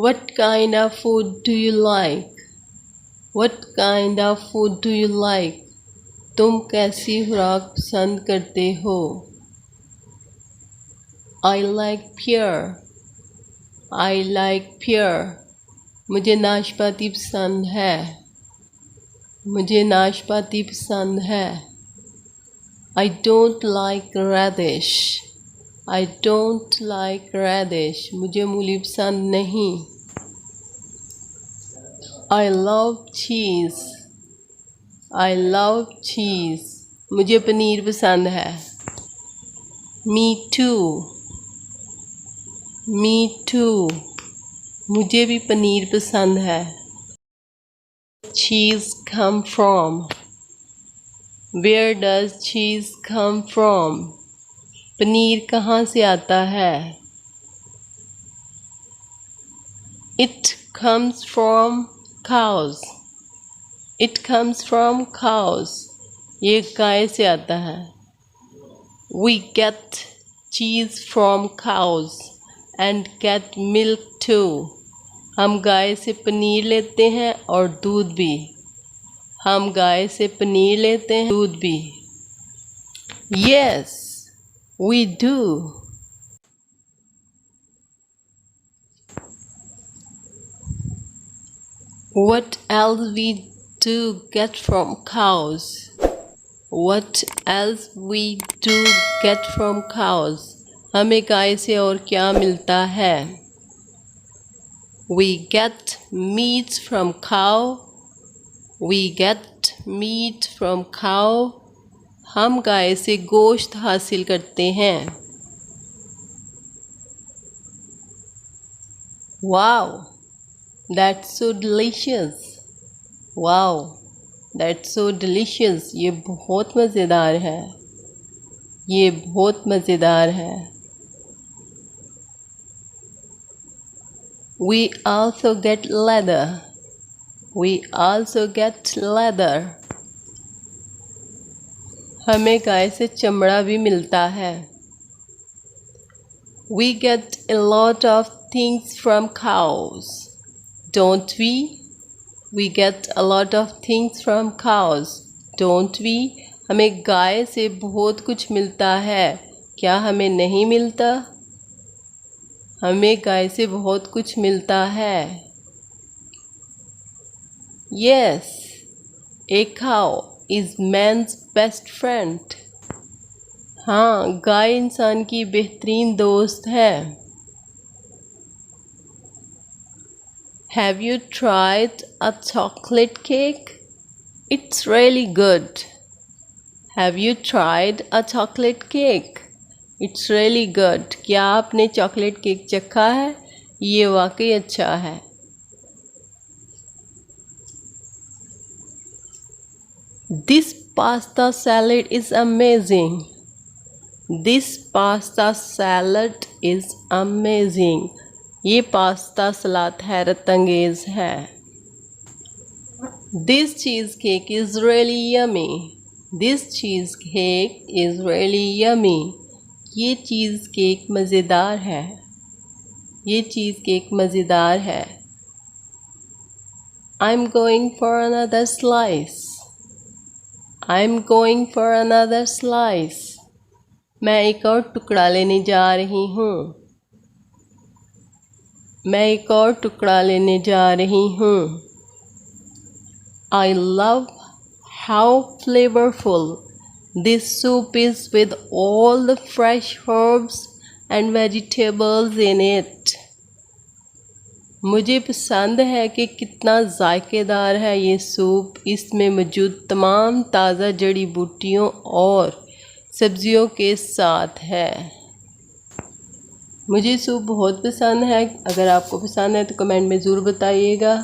What kind of food do you like? What kind of food do you like? तुम कैसी खुराक पसंद करते हो? I like pear. I like pear. मुझे नाशपाती पसंद है. मुझे नाशपाती पसंद है. I don't like radish. I don't like radish. मुझे मूली पसंद नहीं. I love cheese. I love cheese. मुझे पनीर पसंद है. Me too. Me too. मुझे भी पनीर पसंद है. Cheese come from? Where does cheese come from? Paneer कहाँ से आता है? It comes from cows. It comes from cows. ये गाय से आता है. We get cheese from cows and get milk too. हम गाय से पनीर लेते हैं और दूध भी. हम गाय से पनीर लेते हैं दूध भी. Yes, we do. What else we do get from cows? What else we do get from cows? हमें गाय से और क्या मिलता है? We get meat from cow. We get meat from cow. हम गाय से गोश्त हासिल करते हैं. Wow, that's so delicious. Wow, that's so delicious. ये बहुत मज़ेदार है. ये बहुत मज़ेदार है. We also get leather. We also get leather. हमें गाय से चमड़ा भी मिलता है. We get a lot of things from cows, don't we? We get a lot of things from cows, don't we? हमें गाय से बहुत कुछ मिलता है. क्या हमें नहीं मिलता? हमें गाय से बहुत कुछ मिलता है. Yes, a cow is man's best friend. हाँ, गाय इंसान की बेहतरीन दोस्त है. Have you tried a chocolate cake? It's really good. Have you tried a chocolate cake? It's really good. क्या आपने चॉकलेट केक चखा है? ये वाकई अच्छा है. This pasta salad is amazing. This pasta salad is amazing. ये पास्ता सलाद हैरत अंगेज है. This cheesecake is really yummy. This cheesecake is really yummy. ये चीज़ केक मज़ेदार है. ये चीज़ केक मज़ेदार है. I'm going for another slice. I'm going for another slice. मैं एक और टुकड़ा लेने जा रही हूँ. मैं एक और टुकड़ा लेने जा रही हूँ. I love how flavorful this soup is with all the fresh herbs and vegetables in it. मुझे पसंद है कि कितना जायकेदार है ये सूप. इसमें मौजूद तमाम ताज़ा जड़ी बूटियों और सब्जियों के साथ है. मुझे सूप बहुत पसंद है. अगर आपको पसंद है तो कमेंट में ज़रूर बताइएगा.